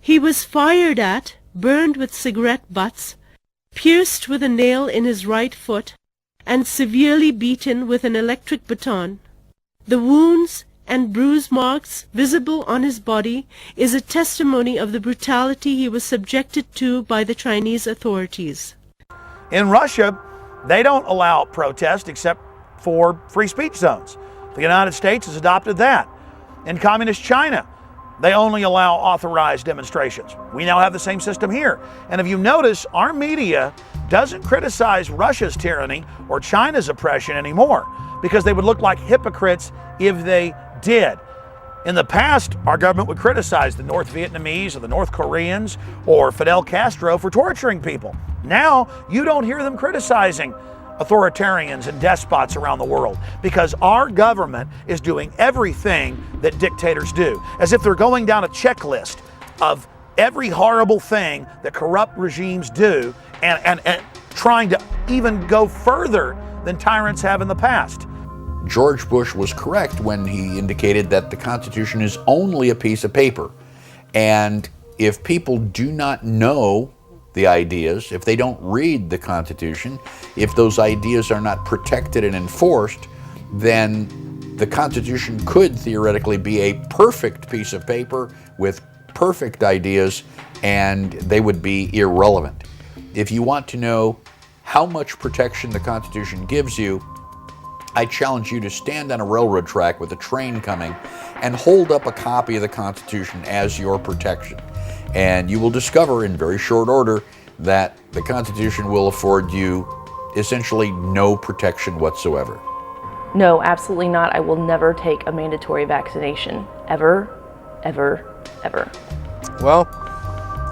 He was fired at, burned with cigarette butts, pierced with a nail in his right foot, and severely beaten with an electric baton. The wounds and bruise marks visible on his body is a testimony of the brutality he was subjected to by the Chinese authorities. In Russia, they don't allow protest except for free speech zones. The United States has adopted that. In communist China, they only allow authorized demonstrations. We now have the same system here. And if you notice, our media doesn't criticize Russia's tyranny or China's oppression anymore, because they would look like hypocrites if they did. In the past, our government would criticize the North Vietnamese or the North Koreans or Fidel Castro for torturing people. Now, you don't hear them criticizing authoritarians and despots around the world, because our government is doing everything that dictators do, as if they're going down a checklist of every horrible thing that corrupt regimes do, and trying to even go further than tyrants have in the past. George Bush was correct when he indicated that the Constitution is only a piece of paper. And if people do not know the ideas, if they don't read the Constitution, if those ideas are not protected and enforced, then the Constitution could theoretically be a perfect piece of paper with perfect ideas, and they would be irrelevant. If you want to know how much protection the Constitution gives you, I challenge you to stand on a railroad track with a train coming and hold up a copy of the Constitution as your protection. And you will discover in very short order that the Constitution will afford you essentially no protection whatsoever. No, absolutely not. I will never take a mandatory vaccination. Ever, ever, ever. Well,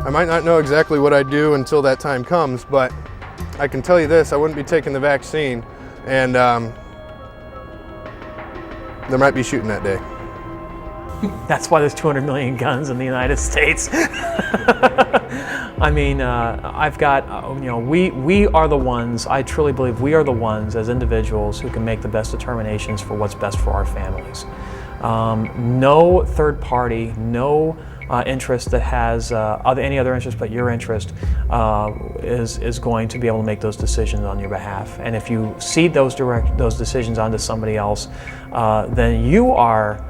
I might not know exactly what I do until that time comes, but I can tell you this, I wouldn't be taking the vaccine, and there might be shooting that day. That's why there's 200 million guns in the United States. I mean, I've got, we are the ones, I truly believe we are the ones as individuals who can make the best determinations for what's best for our families. No third party, no interest that has any other interest but your interest is going to be able to make those decisions on your behalf. And if you cede those decisions onto somebody else, then you are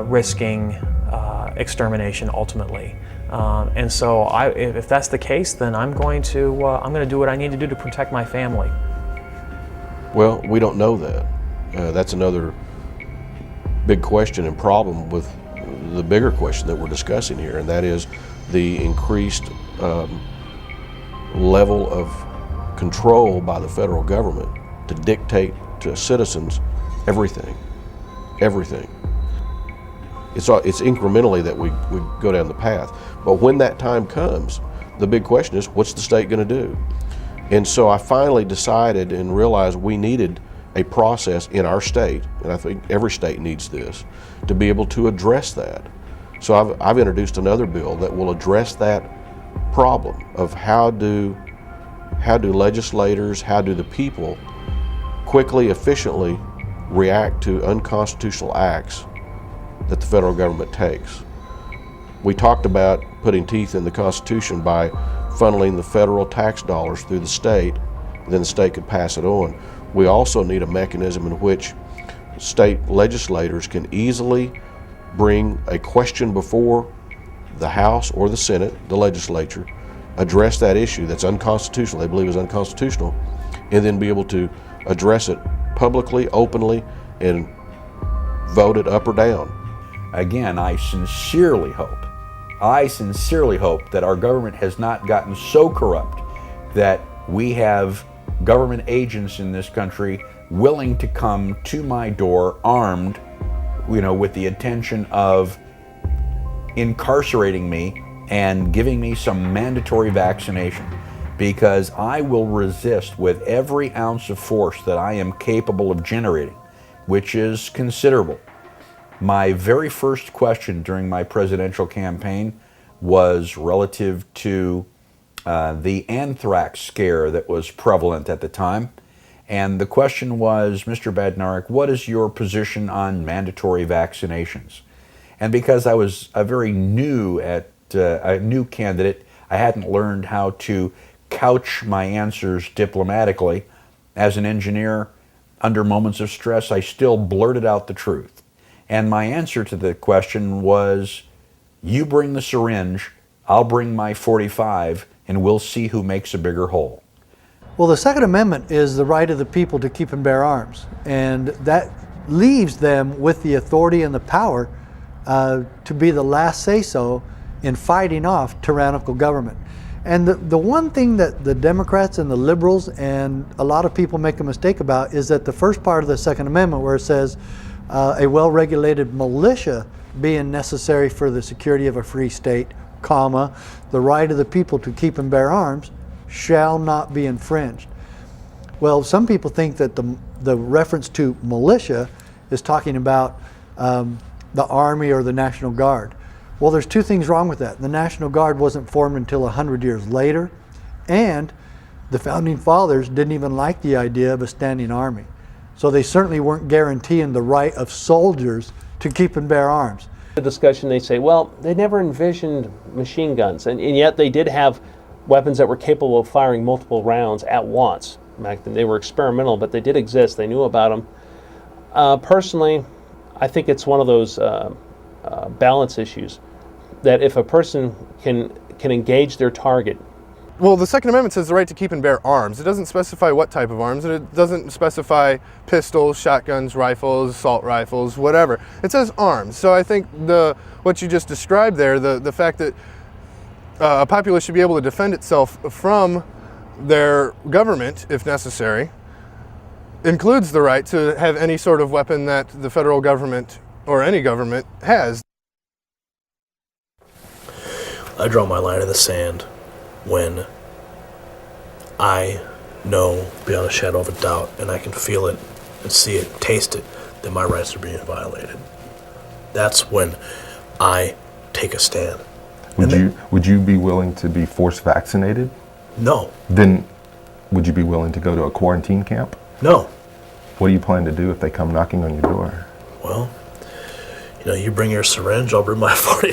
risking extermination ultimately. And so, if that's the case, then I'm going to do what I need to do to protect my family. Well, we don't know that. That's another big question and problem with the bigger question that we're discussing here, and that is the increased level of control by the federal government to dictate to citizens everything. It's incrementally that we go down the path. But when that time comes, the big question is, what's the state going to do? And so I finally decided and realized we needed a process in our state, and I think every state needs this, to be able to address that. So I've introduced another bill that will address that problem of how do legislators, how do the people quickly, efficiently react to unconstitutional acts that the federal government takes. We talked about putting teeth in the Constitution by funneling the federal tax dollars through the state, and then the state could pass it on. We also need a mechanism in which state legislators can easily bring a question before the House or the Senate, the legislature, address that issue that's unconstitutional, they believe is unconstitutional, and then be able to address it publicly, openly, and vote it up or down. Again, I sincerely hope that our government has not gotten so corrupt that we have government agents in this country willing to come to my door armed, with the intention of incarcerating me and giving me some mandatory vaccination, because I will resist with every ounce of force that I am capable of generating, which is considerable. My very first question during my presidential campaign was relative to the anthrax scare that was prevalent at the time. And the question was, Mr. Badnarik, what is your position on mandatory vaccinations? And because I was very new at a new candidate. I hadn't learned how to couch my answers diplomatically. As an engineer, under moments of stress, I still blurted out the truth. And my answer to the question was, you bring the syringe, I'll bring my .45, and we'll see who makes a bigger hole. Well, the Second Amendment is the right of the people to keep and bear arms, and that leaves them with the authority and the power to be the last say-so in fighting off tyrannical government. And the one thing that the Democrats and the liberals and a lot of people make a mistake about is that the first part of the Second Amendment, where it says a well-regulated militia being necessary for the security of a free state, comma, the right of the people to keep and bear arms shall not be infringed. Well, some people think that the reference to militia is talking about the Army or the National Guard. Well, there's two things wrong with that. The National Guard wasn't formed until 100 years later, and the Founding Fathers didn't even like the idea of a standing army. So they certainly weren't guaranteeing the right of soldiers to keep and bear arms. The discussion, they say, well, they never envisioned machine guns, and yet they did have weapons that were capable of firing multiple rounds at once. In fact, they were experimental, but they did exist. They knew about them. Personally, I think it's one of those balance issues, that if a person can engage their target. Well, the Second Amendment says the right to keep and bear arms. It doesn't specify what type of arms, and it doesn't specify pistols, shotguns, rifles, assault rifles, whatever. It says arms. So I think what you just described there, the fact that a populace should be able to defend itself from their government, if necessary, includes the right to have any sort of weapon that the federal government or any government has. I draw my line in the sand when I know beyond a shadow of a doubt, and I can feel it and see it, taste it, that my rights are being violated. That's when I take a stand. Would you be willing to be forced vaccinated? No. Then would you be willing to go to a quarantine camp? No. What do you plan to do if they come knocking on your door? Well, you bring your syringe, I'll bring my 40.